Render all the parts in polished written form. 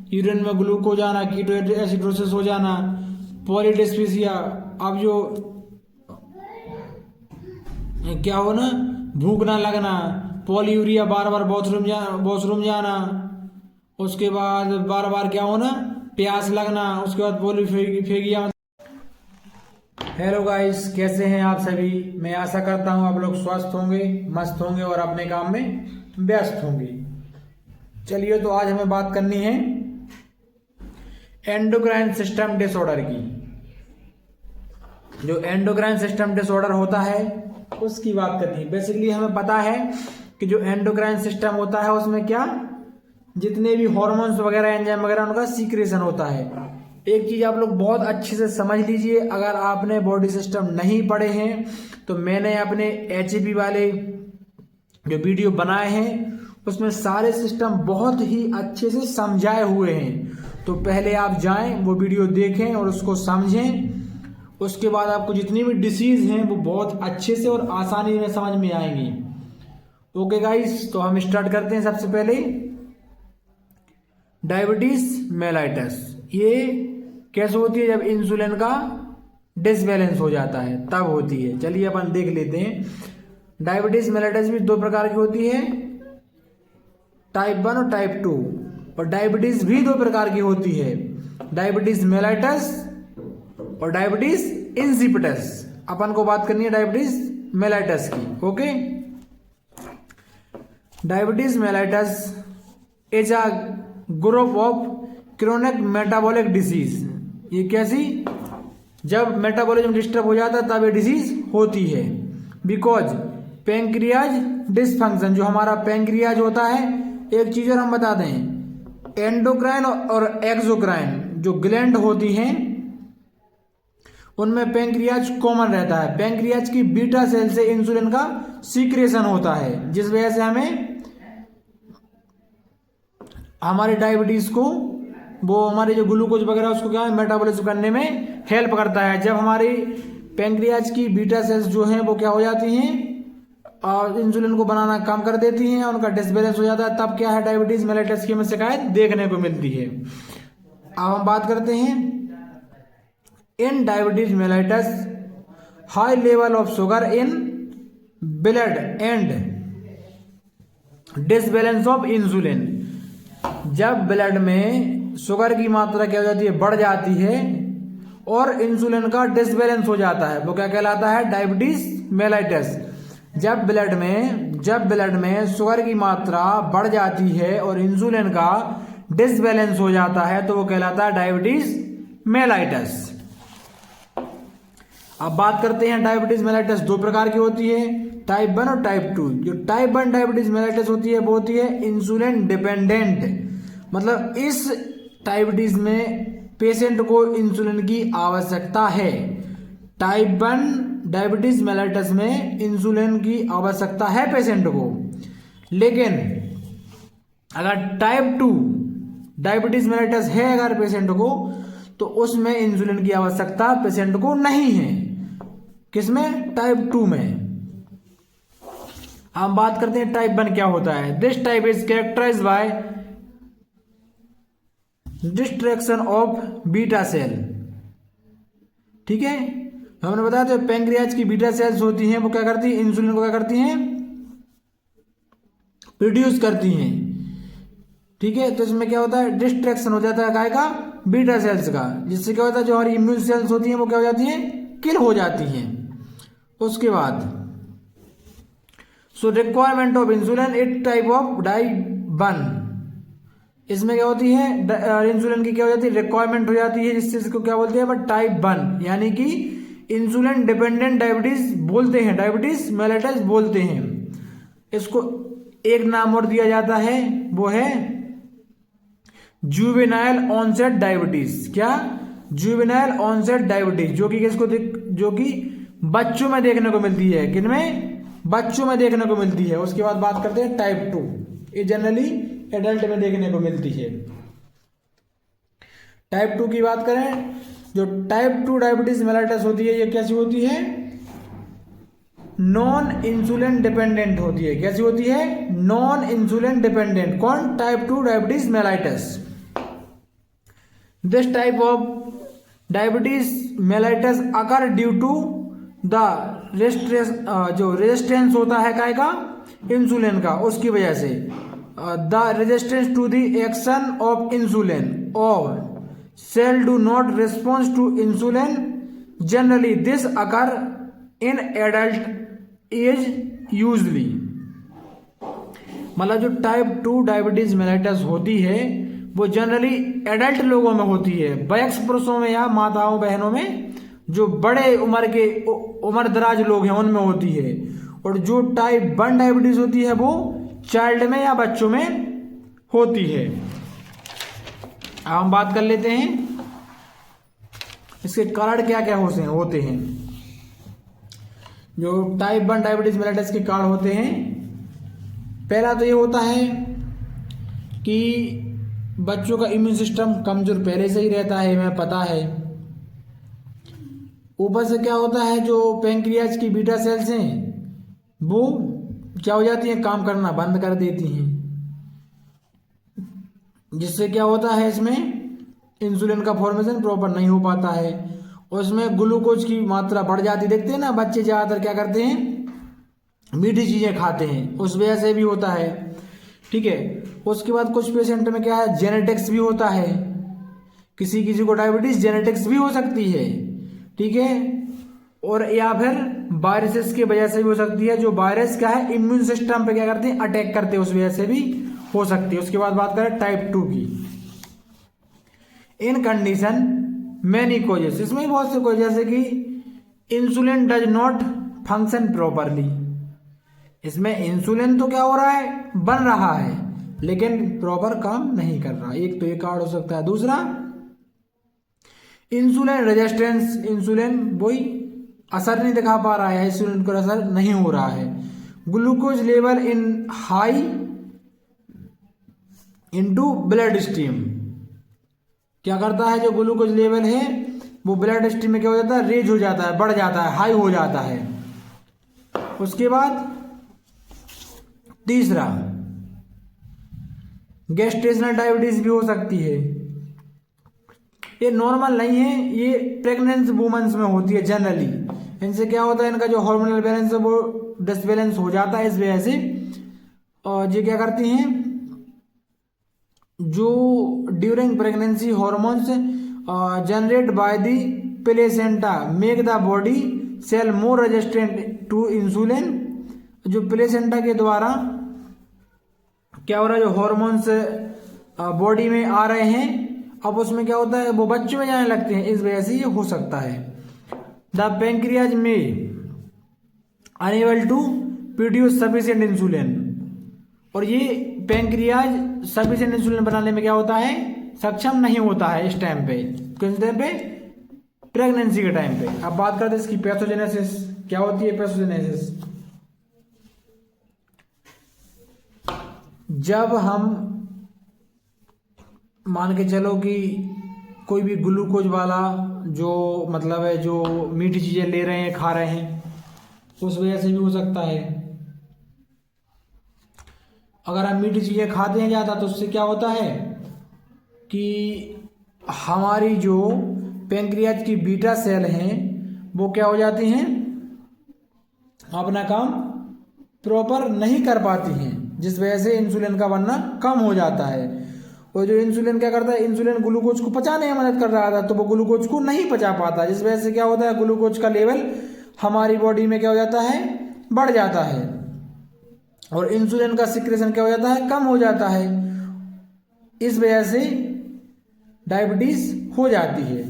Urine में glucose आना, keto acidosis हो जाना, पॉलीडिस्पेसिया, अब जो क्या हो ना, भूख ना लगना, पॉलीयूरिया, बार बार वॉशरूम जाना, उसके बाद बार बार क्या होना, प्यास लगना, उसके बाद पॉलीफेगिया। हेलो गाइस, कैसे हैं आप सभी। मैं आशा करता हूं आप लोग स्वस्थ होंगे, मस्त होंगे और अपने काम में व्यस्त होंगे। चलिए, तो आज हमें बात करनी है एंडोक्राइन सिस्टम डिसऑर्डर की। जो एंडोक्राइन सिस्टम डिसऑर्डर होता है उसकी बात करनी है। बेसिकली हमें पता है कि जो एंडोक्राइन सिस्टम होता है उसमें क्या, जितने भी हॉर्मोन्स वगैरह, एंजाइम वगैरह, उनका सीक्रेशन होता है। एक चीज आप लोग बहुत अच्छे से समझ लीजिए, अगर आपने बॉडी सिस्टम नहीं पढ़े हैं तो मैंने अपने HAP वाले जो वीडियो बनाए हैं उसमें सारे सिस्टम बहुत ही अच्छे से समझाए हुए हैं। तो पहले आप जाएं, वो वीडियो देखें और उसको समझें। उसके बाद आपको जितनी भी डिसीज हैं वो बहुत अच्छे से और आसानी में समझ में आएंगी। ओके गाइस, तो हम स्टार्ट करते हैं। सबसे पहले डायबिटीज मेलाइटस, ये कैसे होती है, जब इंसुलिन का डिसबैलेंस हो जाता है तब होती है। चलिए अपन देख लेते हैं। डायबिटीज मेलाइटस भी 2 प्रकार की होती है, टाइप 1 और टाइप 2। और डायबिटीज भी 2 प्रकार की होती है, डायबिटीज मेलाइटस और डायबिटीज इंसिपिटस। अपन को बात करनी है डायबिटीज मेलाइटस की। Okay, diabetes mellitus is a group of chronic metabolic disease. ये कैसी, जब मेटाबॉलिज्म डिस्टर्ब हो जाता है तब ये डिसीज होती है। बिकॉज पैंक्रियाज डिसफंक्शन, जो हमारा पैंक्रियाज होता है, एक चीज और हम बता दें, एंडोक्राइन और एक्सोक्राइन जो ग्लैंड होती हैं उनमें पैंक्रियाज कॉमन रहता है। पैंक्रियाज की बीटा सेल से इंसुलिन का सीक्रेशन होता है, जिस वजह से हमें हमारे डायबिटीज को, वो हमारे जो ग्लूकोज वगैरह उसको क्या है, मेटाबॉलिज्म करने में हेल्प करता है। जब हमारी पैंक्रियाज की बीटा सेल्स जो हैं वो क्या हो जाती हैं और इंसुलिन को बनाना कम कर देती हैं, उनका डिसबैलेंस हो जाता है, तब क्या है, डायबिटीज मेलाइटस की हमें शिकायत देखने को मिलती है। अब हम बात करते हैं in diabetes mellitus high level of sugar in blood and disbalance of insulin. जब ब्लड में शुगर की मात्रा क्या हो जाती है, बढ़ जाती है और इंसुलिन का डिसबैलेंस हो जाता है, वो क्या कहलाता है, डायबिटीज मेलाइटस। जब ब्लड में शुगर की मात्रा बढ़ जाती है और इंसुलिन का डिसबैलेंस हो जाता है तो वो कहलाता है डायबिटीज मेलाइटस। अब बात करते हैं, डायबिटीज मेलाइटस 2 प्रकार की होती है, टाइप 1 और टाइप 2। जो टाइप 1 डायबिटीज मेलाइटस होती है वो होती है इंसुलिन डिपेंडेंट। मतलब इस डायबिटीज में पेशेंट को इंसुलिन की आवश्यकता है। टाइप 1 डायबिटीज मेलाइटस में इंसुलिन की आवश्यकता है पेशेंट को। लेकिन अगर टाइप 2 डायबिटीज मेलाइटस है अगर पेशेंट को, तो उसमें इंसुलिन की आवश्यकता पेशेंट को नहीं है। किसमें, टाइप 2 में। हम बात करते हैं टाइप 1 क्या होता है। This type is characterized by distraction of beta cell. ठीक है, हमने बताया तो पैंक्रियाज की बीटा सेल्स होती हैं, वो क्या करती हैं, इंसुलिन को क्या करती हैं, प्रोड्यूस करती हैं। ठीक है, तो इसमें क्या होता है, डिस्ट्रैक्शन हो जाता है काय का, बीटा सेल्स का, जिससे क्या होता है, जो हमारी इम्यून सेल्स होती हैं वो क्या हो जाती हैं, किल हो जाती हैं। उसके बाद so requirement of insulin it type of type 1। इसमें क्या होती है, इंसुलिन की क्या हो जाती है, रिक्वायरमेंट हो जाती है, जिससे इसको क्या बोलते हैं, बट टाइप 1, यानी कि इंसुलिन डिपेंडेंट डायबिटीज बोलते हैं, डायबिटीज मेलाइटस बोलते हैं। इसको एक नाम और दिया जाता है, वो है जुवेनाइल ऑनसेट डायबिटीज। क्या, जुवेनाइल ऑनसेट डायबिटीज, जो कि किसको, जो कि बच्चों में देखने को मिलती है। किनमें, बच्चों में देखने को मिलती है। उसके बाद बात करते हैं टाइप 2, ये जनरली एडल्ट में देखने को मिलती है। टाइप 2 की बात करें, जो टाइप 2 डायबिटीज मेलाइटस होती है, ये कैसी होती है, नॉन इंसुलिन डिपेंडेंट होती है। कैसी होती है, नॉन इंसुलिन डिपेंडेंट। कौन, type 2 diabetes mellitus. This type of diabetes mellitus occur due to the जो रेजिस्टेंस होता है काय का, इंसुलिन का, उसकी वजह से the resistance to the action of insulin और cell do not response to insulin. Generally this occur in adult age usually. मतलब जो टाइप 2 डायबिटीज मेलाइटस होती है वो जनरली एडल्ट लोगों में होती है, वयस्क पुरुषों में या माताओं बहनों में, जो बड़े उम्र दराज लोग हैं उनमें होती है। और जो टाइप 1 डायबिटीज होती है वो चाइल्ड में या बच्चों में होती है। अब हम बात कर लेते हैं इसके कारण क्या क्या होते हैं। जो टाइप 1 डायबिटीज मेलाइटस के कारण होते हैं, पहला तो ये होता है कि बच्चों का इम्यून सिस्टम कमजोर पहले से ही रहता है, हमें पता है। ऊपर से क्या होता है, जो पैंक्रियाज की बीटा सेल्स हैं वो क्या हो जाती हैं, काम करना बंद कर देती हैं, जिससे क्या होता है इसमें इंसुलिन का फॉर्मेशन प्रॉपर नहीं हो पाता है। उसमें ग्लूकोज की मात्रा बढ़ जाती, देखते हैं ना बच्चे ज़्यादातर क्या करते हैं, मीठी चीज़ें खाते हैं, उस वजह से भी होता है। ठीक है, उसके बाद कुछ पेशेंट में क्या है, जेनेटिक्स भी होता है, किसी किसी को डायबिटीज जेनेटिक्स भी हो सकती है। ठीक है, और या फिर वायरसेस की वजह से भी हो सकती है, जो वायरस क्या है इम्यून सिस्टम पे क्या करते हैं, अटैक करते हैं, उस वजह से भी हो सकती है। उसके बाद बात करें टाइप 2 की। इन कंडीशन मैनी कॉजेस, इसमें भी बहुत से कॉज, जैसे कि insulin does not function properly. इसमें इंसुलिन तो क्या हो रहा है, बन रहा है, लेकिन प्रॉपर काम नहीं कर रहा। एक तो ये कारण हो सकता है। दूसरा इंसुलिन रेजिस्टेंस, इंसुलिन वही असर नहीं दिखा पा रहा है, इंसुलिन का असर नहीं हो रहा है। Glucose level in high into blood stream, क्या करता है, जो ग्लूकोज लेवल है वो ब्लड स्ट्रीम में क्या हो जाता है, रेज हो जाता है, बढ़ जाता है, हाई हो जाता है। उसके बाद तीसरा गेस्टेशनल डायबिटीज भी हो सकती है। ये नॉर्मल नहीं है, ये प्रेग्नेंट वुमेन्स में होती है जनरली। इनसे क्या होता है, इनका जो हार्मोनल बैलेंस है वो डिसबैलेंस हो जाता है, इस वजह से। और ये क्या करती हैं, जो during pregnancy hormones generate by the placenta make the body cell more resistant to insulin. जो प्लेसेंटा के द्वारा क्या हो रहा है, जो हॉर्मोन्स बॉडी में आ रहे हैं, अब उसमें क्या होता है, वो बच्चों में जाने लगते हैं, इस वजह से ये हो सकता है। द पैंक्रियाज में unable to produce sufficient insulin, और ये पैंक्रियाज सफिशिएंट इंसुलिन बनाने में क्या होता है, सक्षम नहीं होता है इस टाइम पे, किस टाइम पे, प्रेगनेंसी के टाइम पे। अब बात करते हैं इसकी पैथोजेनेसिस, क्या होती है पैथोजेनेसिस। जब हम मान के चलो कि कोई भी ग्लूकोज वाला जो मतलब है, जो मीठी चीज़ें ले रहे हैं, खा रहे हैं, उस वजह से भी हो सकता है। अगर हम मीठी चीज़ें खाते हैं ज़्यादा तो उससे क्या होता है कि हमारी जो पैंक्रियाज की बीटा सेल हैं वो क्या हो जाती हैं, अपना काम प्रॉपर नहीं कर पाती हैं, जिस वजह से इंसुलिन का बनना कम हो जाता है। और जो इंसुलिन क्या करता है, इंसुलिन ग्लूकोज को पचाने में मदद कर रहा था, तो वो ग्लूकोज को नहीं पचा पाता, जिस वजह से क्या होता है, ग्लूकोज का लेवल हमारी बॉडी में क्या हो जाता है, बढ़ जाता है, और इंसुलिन का सिक्रेशन क्या हो जाता है, कम हो जाता है। इस वजह से डायबिटीज हो जाती है।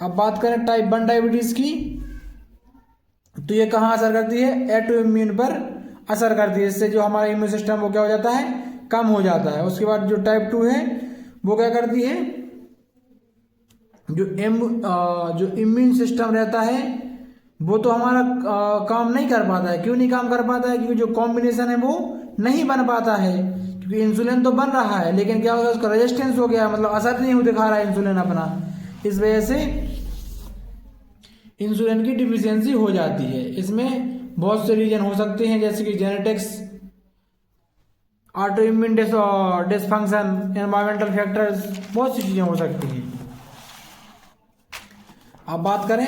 अब बात करें टाइप 1 डायबिटीज की, तो ये कहाँ असर करती है, ऑटो इम्यून पर असर करती है, इससे जो हमारा इम्यून सिस्टम वो क्या हो जाता है, कम हो जाता है। उसके बाद जो टाइप 2 है वो क्या करती है, जो इम्यून सिस्टम रहता है वो तो हमारा काम नहीं कर पाता है। क्यों नहीं काम कर पाता है, क्योंकि जो कॉम्बिनेशन है वो नहीं बन पाता है, क्योंकि इंसुलिन तो बन रहा है लेकिन क्या होगा, उसका रेजिस्टेंस हो गया, मतलब असर नहीं दिखा रहा है इंसुलिन अपना, इस वजह से इंसुलिन की डिफिशियंसी हो जाती है। इसमें बहुत से रीजन हो सकते हैं, जैसे कि genetics, auto immune dysfunction, environmental factors, बहुत सी चीज़ें हो सकती हैं। अब बात करें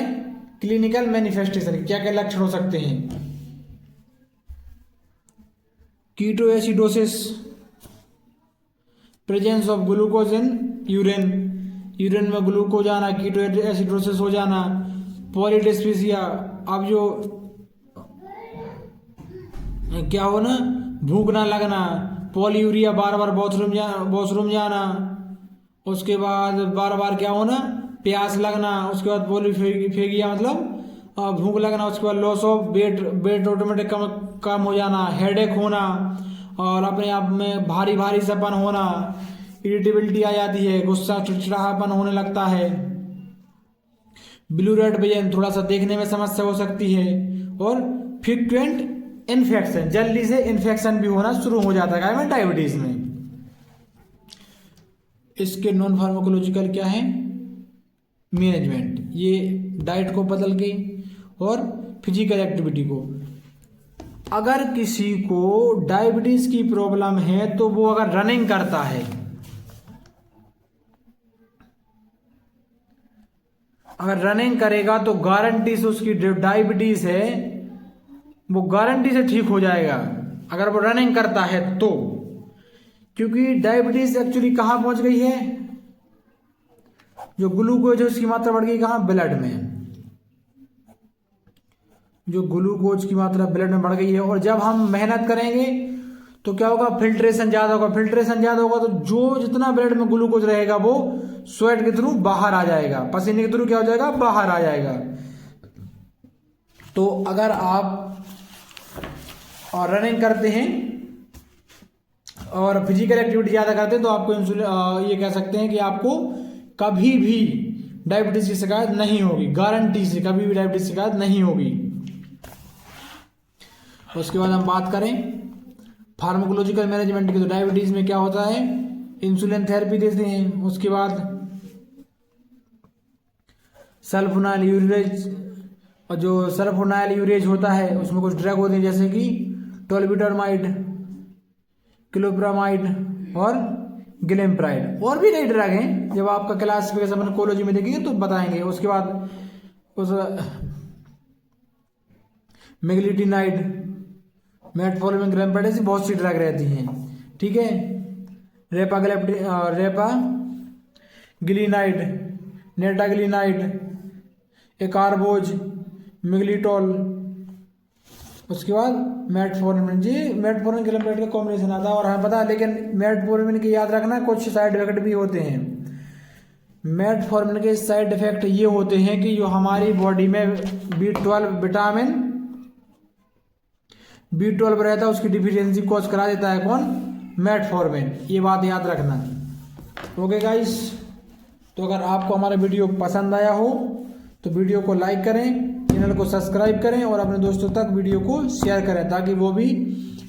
क्लिनिकल मैनिफेस्टेशन, क्या क्या लक्षण हो सकते हैं। Ketoacidosis, presence of glucose in urine, urine में ग्लूकोज आना, कीटोएसिडोसिस हो जाना। पॉलीडिस्पेसिया, अब जो क्या हो ना, भूख ना लगना। पॉलीयूरिया, बार बार वॉशरूम जाना। उसके बाद बार बार क्या होना, प्यास लगना। उसके बाद पॉलीफेगिया मतलब भूख लगना। उसके बाद लॉस ऑफ वेट ऑटोमेटिक कम हो जाना। हेडेक होना और अपने आप में भारी भारी सपन होना। इरिटेबिलिटी आ जाती है, गुस्सा चिड़चिड़ापन होने लगता है। ब्लू रेड विजन, थोड़ा सा देखने में समस्या हो सकती है। और फ्रीक्वेंट इन्फेक्शन, जल्दी से इन्फेक्शन भी होना शुरू हो जाता है डायबिटीज में। इसके नॉन फार्माकोलॉजिकल क्या है मैनेजमेंट, ये डाइट को बदल के और फिजिकल एक्टिविटी को। अगर किसी को डायबिटीज की प्रॉब्लम है तो वो अगर रनिंग करता है, अगर रनिंग करेगा तो गारंटी से उसकी जो डायबिटीज है वो गारंटी से ठीक हो जाएगा, अगर वो रनिंग करता है तो। क्योंकि डायबिटीज एक्चुअली कहाँ पहुंच गई है, जो ग्लूकोज है उसकी मात्रा बढ़ गई कहाँ, ब्लड में। जो ग्लूकोज की मात्रा ब्लड में बढ़ गई है, और जब हम मेहनत करेंगे तो क्या होगा, फिल्ट्रेशन ज्यादा होगा। फिल्ट्रेशन ज्यादा होगा तो जो जितना ब्लड में ग्लूकोज रहेगा वो स्वेट के थ्रू बाहर आ जाएगा, पसीने के थ्रू क्या हो जाएगा, बाहर आ जाएगा। तो अगर आप और रनिंग करते हैं और फिजिकल एक्टिविटी ज़्यादा करते हैं तो आपको इंसुलिन ये कह सकते हैं कि आपको कभी भी डायबिटीज की शिकायत नहीं होगी, गारंटी से कभी भी डायबिटीज की शिकायत नहीं होगी। उसके बाद हम बात करें फार्माकोलॉजिकल मैनेजमेंट की, तो डायबिटीज में क्या होता है, इंसुलिन थेरेपी देते हैं। उसके बाद सल्फोनाइल यूरेज, और जो सल्फोनाइल यूरेज होता है उसमें कुछ ड्रग होते हैं जैसे कि टोल्बिटोमाइड, क्लोप्रामाइड और ग्लिम्प्राइड। और भी कई ड्रग हैं, जब आपका क्लासिफिकेशन अपन कोलॉजी में देखेंगे तो बताएंगे। उसके बाद उस मेग्लिटिनाइड, मेटफॉर्मिन, ग्लिम्प्राइड, ऐसी बहुत सी ड्रग रहती हैं, ठीक है। रेपाग्लिनाइड, नेटाग्लिनाइड, एकार्बोज, मिग्लिटोल। उसके बाद मेटफॉर्मिन, जी मेटफॉर्मिन ग्लिम्प्राइड का कॉम्बिनेशन आता है और हमें पता है, लेकिन मेटफॉर्मिन की याद रखना कुछ साइड इफेक्ट भी होते हैं। मेटफॉर्मिन के साइड इफेक्ट ये होते हैं कि जो हमारी बॉडी में B12 विटामिन B12 रहता है उसकी डिफिशियंसी कॉज करा देता है कौन, मेटफॉर्मिन, ये बात याद रखना। ओके गाइस, तो अगर आपको हमारा वीडियो पसंद आया हो तो वीडियो को लाइक करें, चैनल को सब्सक्राइब करें और अपने दोस्तों तक वीडियो को शेयर करें ताकि वो भी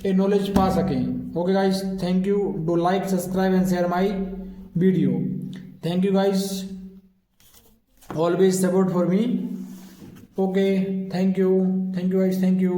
ये नॉलेज पा सकें। Okay guys, thank you, do like, subscribe and share my video. Thank you guys, always support for me. Okay, thank you guys, thank you.